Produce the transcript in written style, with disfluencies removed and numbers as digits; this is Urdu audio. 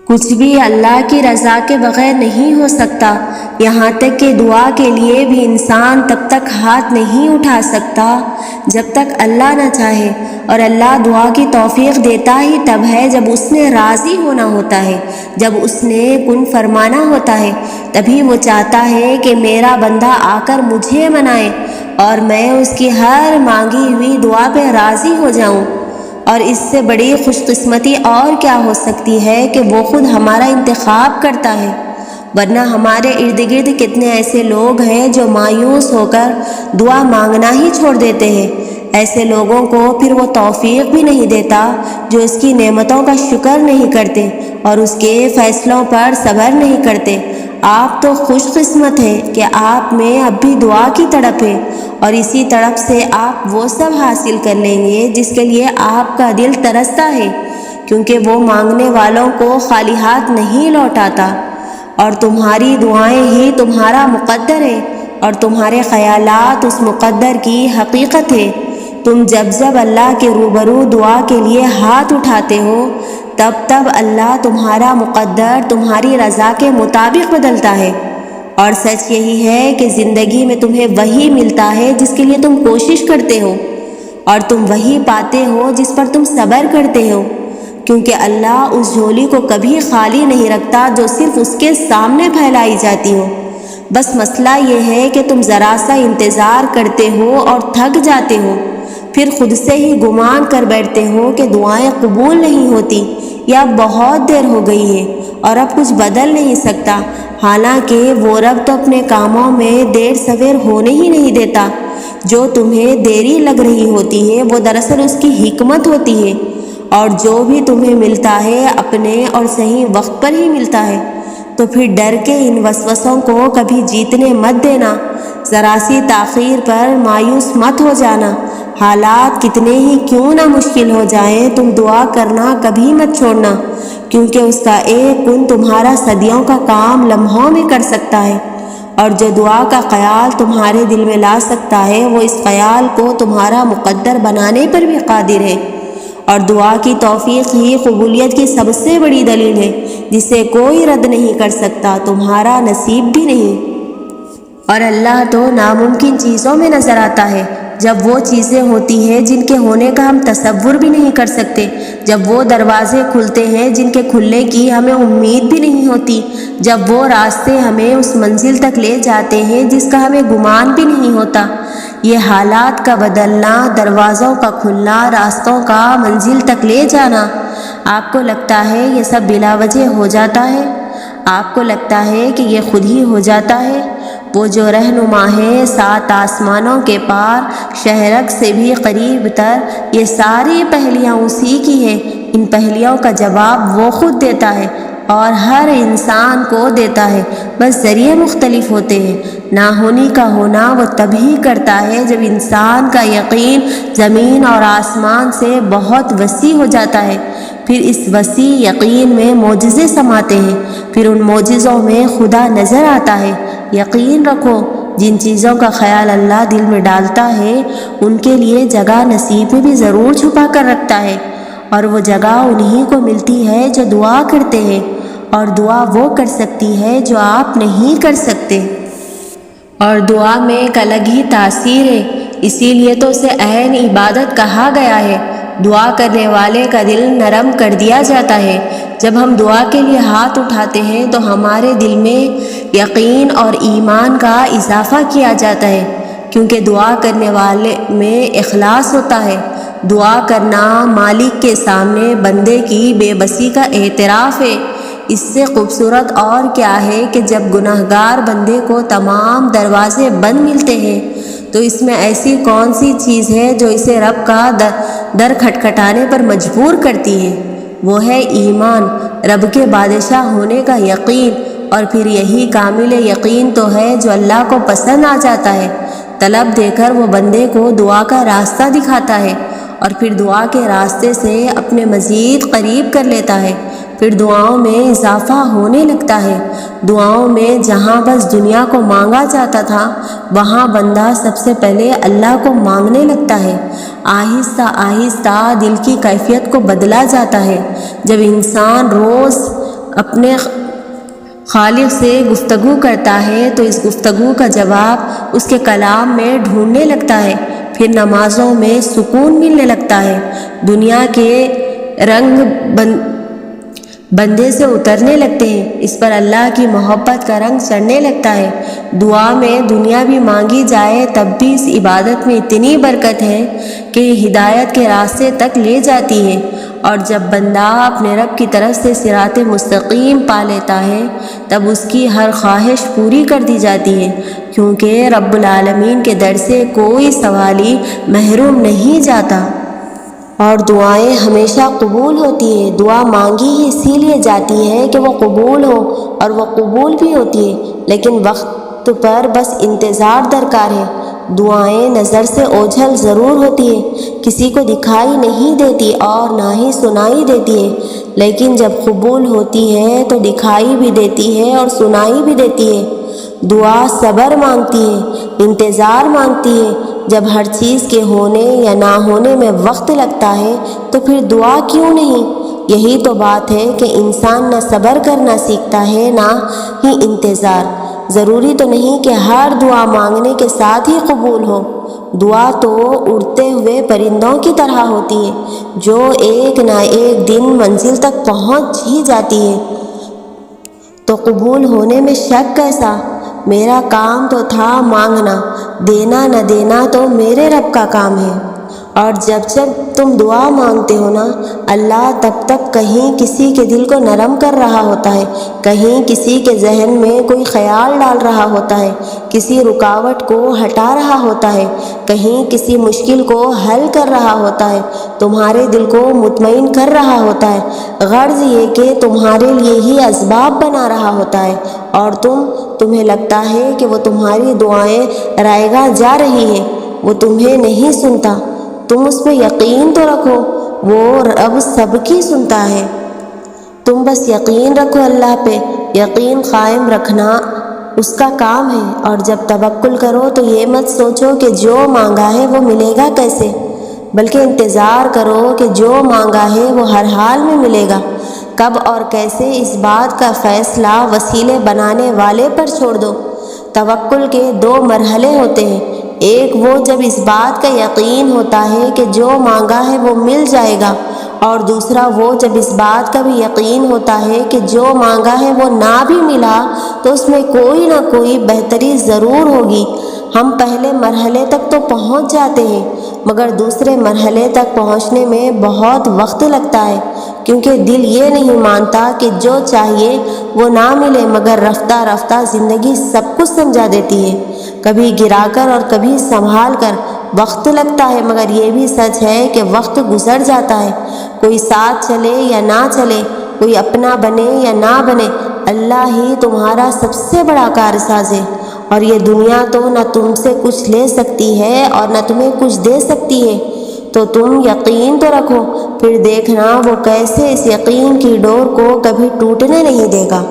کچھ بھی اللہ کی رضا کے بغیر نہیں ہو سکتا، یہاں تک کہ دعا کے لیے بھی انسان تب تک ہاتھ نہیں اٹھا سکتا جب تک اللہ نہ چاہے، اور اللہ دعا کی توفیق دیتا ہی تب ہے جب اس نے راضی ہونا ہوتا ہے، جب اس نے کن فرمانا ہوتا ہے، تبھی وہ چاہتا ہے کہ میرا بندہ آ کر مجھے منائے اور میں اس کی ہر مانگی ہوئی دعا پہ راضی ہو جاؤں۔ اور اس سے بڑی خوش قسمتی اور کیا ہو سکتی ہے کہ وہ خود ہمارا انتخاب کرتا ہے، ورنہ ہمارے ارد گرد کتنے ایسے لوگ ہیں جو مایوس ہو کر دعا مانگنا ہی چھوڑ دیتے ہیں۔ ایسے لوگوں کو پھر وہ توفیق بھی نہیں دیتا جو اس کی نعمتوں کا شکر نہیں کرتے اور اس کے فیصلوں پر صبر نہیں کرتے۔ آپ تو خوش قسمت ہیں کہ آپ میں اب بھی دعا کی تڑپ ہے، اور اسی تڑپ سے آپ وہ سب حاصل کر لیں گے جس کے لیے آپ کا دل ترستا ہے، کیونکہ وہ مانگنے والوں کو خالی ہاتھ نہیں لوٹاتا، اور تمہاری دعائیں ہی تمہارا مقدر ہے، اور تمہارے خیالات اس مقدر کی حقیقت ہے۔ تم جب جب اللہ کے روبرو دعا کے لیے ہاتھ اٹھاتے ہو، تب تب اللہ تمہارا مقدر تمہاری رضا کے مطابق بدلتا ہے، اور سچ یہی ہے کہ زندگی میں تمہیں وہی ملتا ہے جس کے لیے تم کوشش کرتے ہو، اور تم وہی پاتے ہو جس پر تم صبر کرتے ہو، کیونکہ اللہ اس جھولی کو کبھی خالی نہیں رکھتا جو صرف اس کے سامنے پھیلائی جاتی ہو۔ بس مسئلہ یہ ہے کہ تم ذرا سا انتظار کرتے ہو اور تھک جاتے ہو، پھر خود سے ہی گمان کر بیٹھتے ہو کہ دعائیں قبول نہیں ہوتی، یا بہت دیر ہو گئی ہے اور اب کچھ بدل نہیں سکتا، حالانکہ وہ رب تو اپنے کاموں میں دیر سویر ہونے ہی نہیں دیتا۔ جو تمہیں دیری لگ رہی ہوتی ہے وہ دراصل اس کی حکمت ہوتی ہے، اور جو بھی تمہیں ملتا ہے اپنے اور صحیح وقت پر ہی ملتا ہے۔ تو پھر ڈر کے ان وسوسوں کو کبھی جیتنے مت دینا، ذرا سی تاخیر پر مایوس مت ہو جانا، حالات کتنے ہی کیوں نہ مشکل ہو جائیں تم دعا کرنا کبھی مت چھوڑنا، کیونکہ اس کا ایک کن تمہارا صدیوں کا کام لمحوں میں کر سکتا ہے، اور جو دعا کا خیال تمہارے دل میں لا سکتا ہے وہ اس خیال کو تمہارا مقدر بنانے پر بھی قادر ہے۔ اور دعا کی توفیق ہی قبولیت کی سب سے بڑی دلیل ہے، جسے کوئی رد نہیں کر سکتا، تمہارا نصیب بھی نہیں۔ اور اللہ تو ناممکن چیزوں میں نظر آتا ہے، جب وہ چیزیں ہوتی ہیں جن کے ہونے کا ہم تصور بھی نہیں کر سکتے، جب وہ دروازے کھلتے ہیں جن کے کھلنے کی ہمیں امید بھی نہیں ہوتی، جب وہ راستے ہمیں اس منزل تک لے جاتے ہیں جس کا ہمیں گمان بھی نہیں ہوتا۔ یہ حالات کا بدلنا، دروازوں کا کھلنا، راستوں کا منزل تک لے جانا، آپ کو لگتا ہے یہ سب بلا وجہ ہو جاتا ہے؟ آپ کو لگتا ہے کہ یہ خود ہی ہو جاتا ہے؟ وہ جو رہنما ہے سات آسمانوں کے پار، شہرک سے بھی قریب تر، یہ ساری پہلیاں اسی کی ہیں۔ ان پہلیوں کا جواب وہ خود دیتا ہے اور ہر انسان کو دیتا ہے، بس ذریعے مختلف ہوتے ہیں۔ نہ ہونی کا ہونا وہ تبھی کرتا ہے جب انسان کا یقین زمین اور آسمان سے بہت وسیع ہو جاتا ہے، پھر اس وسیع یقین میں معجزے سماتے ہیں، پھر ان معجزوں میں خدا نظر آتا ہے۔ یقین رکھو، جن چیزوں کا خیال اللہ دل میں ڈالتا ہے ان کے لیے جگہ نصیب میں بھی ضرور چھپا کر رکھتا ہے، اور وہ جگہ انہی کو ملتی ہے جو دعا کرتے ہیں، اور دعا وہ کر سکتی ہے جو آپ نہیں کر سکتے۔ اور دعا میں ایک الگ ہی تاثیر ہے، اسی لیے تو اسے عین عبادت کہا گیا ہے۔ دعا کرنے والے کا دل نرم کر دیا جاتا ہے۔ جب ہم دعا کے لیے ہاتھ اٹھاتے ہیں تو ہمارے دل میں یقین اور ایمان کا اضافہ کیا جاتا ہے، کیونکہ دعا کرنے والے میں اخلاص ہوتا ہے۔ دعا کرنا مالک کے سامنے بندے کی بے بسی کا اعتراف ہے۔ اس سے خوبصورت اور کیا ہے کہ جب گناہگار بندے کو تمام دروازے بند ملتے ہیں تو اس میں ایسی کون سی چیز ہے جو اسے رب کا در کھٹکھٹانے پر مجبور کرتی ہے؟ وہ ہے ایمان، رب کے بادشاہ ہونے کا یقین، اور پھر یہی کامل یقین تو ہے جو اللہ کو پسند آ جاتا ہے۔ طلب دے کر وہ بندے کو دعا کا راستہ دکھاتا ہے، اور پھر دعا کے راستے سے اپنے مزید قریب کر لیتا ہے، پھر دعاؤں میں اضافہ ہونے لگتا ہے۔ دعاؤں میں جہاں بس دنیا کو مانگا جاتا تھا وہاں بندہ سب سے پہلے اللہ کو مانگنے لگتا ہے۔ آہستہ آہستہ دل کی کیفیت کو بدلا جاتا ہے۔ جب انسان روز اپنے خالق سے گفتگو کرتا ہے تو اس گفتگو کا جواب اس کے کلام میں ڈھونڈنے لگتا ہے، پھر نمازوں میں سکون ملنے لگتا ہے، دنیا کے رنگ بندے سے اترنے لگتے ہیں، اس پر اللہ کی محبت کا رنگ چڑھنے لگتا ہے۔ دعا میں دنیا بھی مانگی جائے تب بھی اس عبادت میں اتنی برکت ہے کہ یہ ہدایت کے راستے تک لے جاتی ہے، اور جب بندہ اپنے رب کی طرف سے صراط مستقیم پا لیتا ہے تب اس کی ہر خواہش پوری کر دی جاتی ہے، کیونکہ رب العالمین کے در سے کوئی سوالی محروم نہیں جاتا۔ اور دعائیں ہمیشہ قبول ہوتی ہے، دعا مانگی ہی اسی لیے جاتی ہے کہ وہ قبول ہو، اور وہ قبول بھی ہوتی ہے، لیکن وقت پر بس انتظار درکار ہے۔ دعائیں نظر سے اوجھل ضرور ہوتی ہے، کسی کو دکھائی نہیں دیتی اور نہ ہی سنائی دیتی ہے، لیکن جب قبول ہوتی ہے تو دکھائی بھی دیتی ہے اور سنائی بھی دیتی ہے۔ دعا صبر مانگتی ہے، انتظار مانگتی ہے۔ جب ہر چیز کے ہونے یا نہ ہونے میں وقت لگتا ہے تو پھر دعا کیوں نہیں؟ یہی تو بات ہے کہ انسان نہ صبر کرنا سیکھتا ہے نہ ہی انتظار۔ ضروری تو نہیں کہ ہر دعا مانگنے کے ساتھ ہی قبول ہو۔ دعا تو اڑتے ہوئے پرندوں کی طرح ہوتی ہے جو ایک نہ ایک دن منزل تک پہنچ ہی جاتی ہے، تو قبول ہونے میں شک کیسا؟ میرا کام تو تھا مانگنا، دینا نہ دینا تو میرے رب کا کام ہے۔ اور جب تم دعا مانگتے ہو نا، اللہ تب تک کہیں کسی کے دل کو نرم کر رہا ہوتا ہے، کہیں کسی کے ذہن میں کوئی خیال ڈال رہا ہوتا ہے، کسی رکاوٹ کو ہٹا رہا ہوتا ہے، کہیں کسی مشکل کو حل کر رہا ہوتا ہے، تمہارے دل کو مطمئن کر رہا ہوتا ہے، غرض یہ کہ تمہارے لیے ہی اسباب بنا رہا ہوتا ہے، اور تمہیں لگتا ہے کہ وہ تمہاری دعائیں رائے گاہ جا رہی ہے، وہ تمہیں نہیں سنتا۔ تم اس پہ یقین تو رکھو، وہ رب سب کی سنتا ہے۔ تم بس یقین رکھو اللہ پہ، یقین قائم رکھنا اس کا کام ہے۔ اور جب توکل کرو تو یہ مت سوچو کہ جو مانگا ہے وہ ملے گا کیسے، بلکہ انتظار کرو کہ جو مانگا ہے وہ ہر حال میں ملے گا۔ کب اور کیسے، اس بات کا فیصلہ وسیلے بنانے والے پر چھوڑ دو۔ توکل کے 2 مرحلے ہوتے ہیں، ایک وہ جب اس بات کا یقین ہوتا ہے کہ جو مانگا ہے وہ مل جائے گا، اور دوسرا وہ جب اس بات کا بھی یقین ہوتا ہے کہ جو مانگا ہے وہ نہ بھی ملا تو اس میں کوئی نہ کوئی بہتری ضرور ہوگی۔ ہم پہلے مرحلے تک تو پہنچ جاتے ہیں، مگر دوسرے مرحلے تک پہنچنے میں بہت وقت لگتا ہے، کیونکہ دل یہ نہیں مانتا کہ جو چاہیے وہ نہ ملے، مگر رفتہ رفتہ زندگی سب کچھ سمجھا دیتی ہے، کبھی گرا کر اور کبھی سنبھال کر۔ وقت لگتا ہے، مگر یہ بھی سچ ہے کہ وقت گزر جاتا ہے، کوئی ساتھ چلے یا نہ چلے، کوئی اپنا بنے یا نہ بنے، اللہ ہی تمہارا سب سے بڑا کارساز ہے۔ اور یہ دنیا تو نہ تم سے کچھ لے سکتی ہے اور نہ تمہیں کچھ دے سکتی ہے، تو تم یقین تو رکھو، پھر دیکھنا وہ کیسے اس یقین کی ڈور کو کبھی ٹوٹنے نہیں دے گا۔